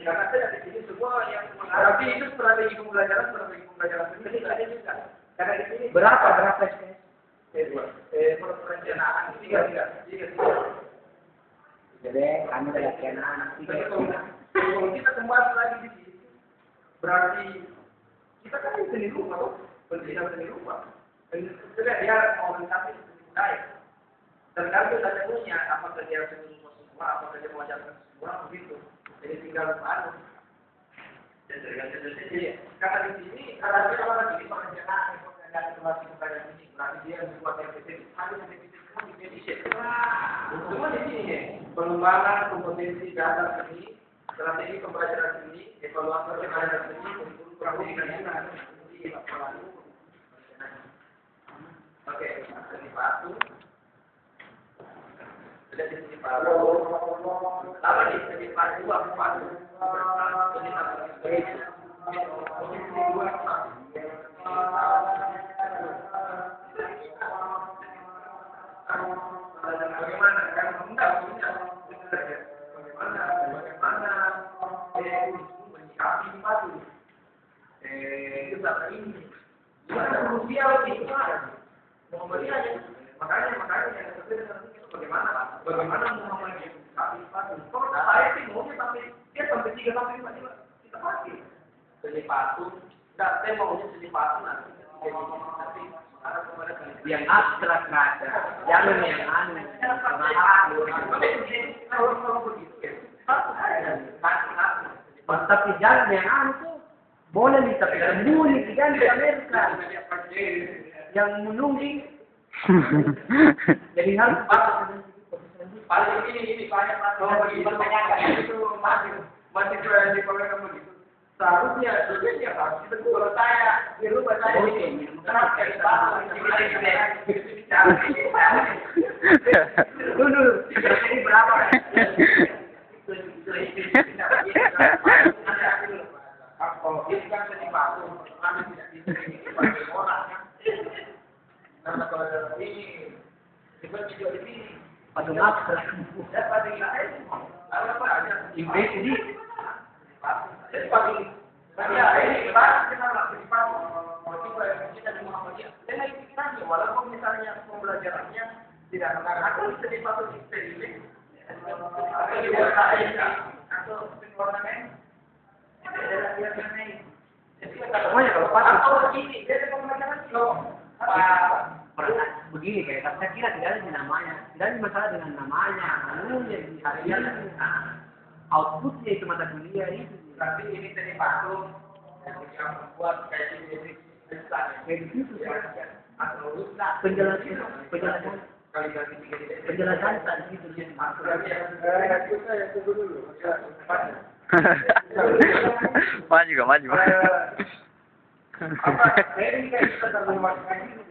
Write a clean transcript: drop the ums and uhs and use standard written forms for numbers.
Karena saya di sini semua yang tapi itu strategi pembelajaran sendiri ada juga. Karena di sini berapa SKS? Perencanaan tiga. Jadi kami perencanaan tiga. Kalau kita kembali lagi di sini, berarti kita kan seni rupa, pendidikan seni rupa. Sudah dia organisasi seni budaya. Tergantung saja punya apakah dia seni semua, apakah dia mau ajarkan semua begitu. Jadi tinggal anu. Jadi karena di sini karena dia orang di perencanaan dan informasi kepada ini, berarti dia membuat RPT harus di semua di sini pengembangan kompetensi dasar seni, strategi pembelajaran seni, evaluasi pembelajaran seni, kurikulum pendidikan seni, oke, seni batu. Sudah di sini Pak. Apa di sini Pak dua Pak. Ini bagaimana kan enggak bagaimana menyikapi batu seperti ini gimana manusia lagi mau melihat makanya yang seperti itu bagaimana mau menyikapi batu kalau saya sih maunya sampai 3 sampai 5 kita pasti seni patung enggak saya maunya seni patung nanti yang abstrak ada, jangan yang aneh. Tapi jangan yang aneh tuh boleh nih tapi sembunyi tidak di Amerika. Yang menunggu. Jadi harus paling ini banyak pertanyaan itu masih jual di program begitu. Seharusnya sebenarnya harus kita kalau saya di rumah saya ini kenapa dulu ini berapa kalau ini kan seni patung kami tidak bisa orang kan karena kalau ini juga di sini patung abstrak patung lain apa aja ini jadi pagi, ini kita lakukan motivasi kita di Muhammadiyah. Dengan pikirannya, walaupun misalnya pembelajarannya tidak akan bisa dipatuhi eksperimen atau dibuat atau ornamen, semuanya kalau atau begini, jadi pembelajaran loh. Begini kayak saya kira tidak ada namanya, tidak ada masalah dengan namanya, anunya di harian, outputnya itu mata kuliah itu. Tapi ini tadi patung yang membuat kayak ini penjelasan tadi itu maju. Apa? Ini kita terlalu banyak ini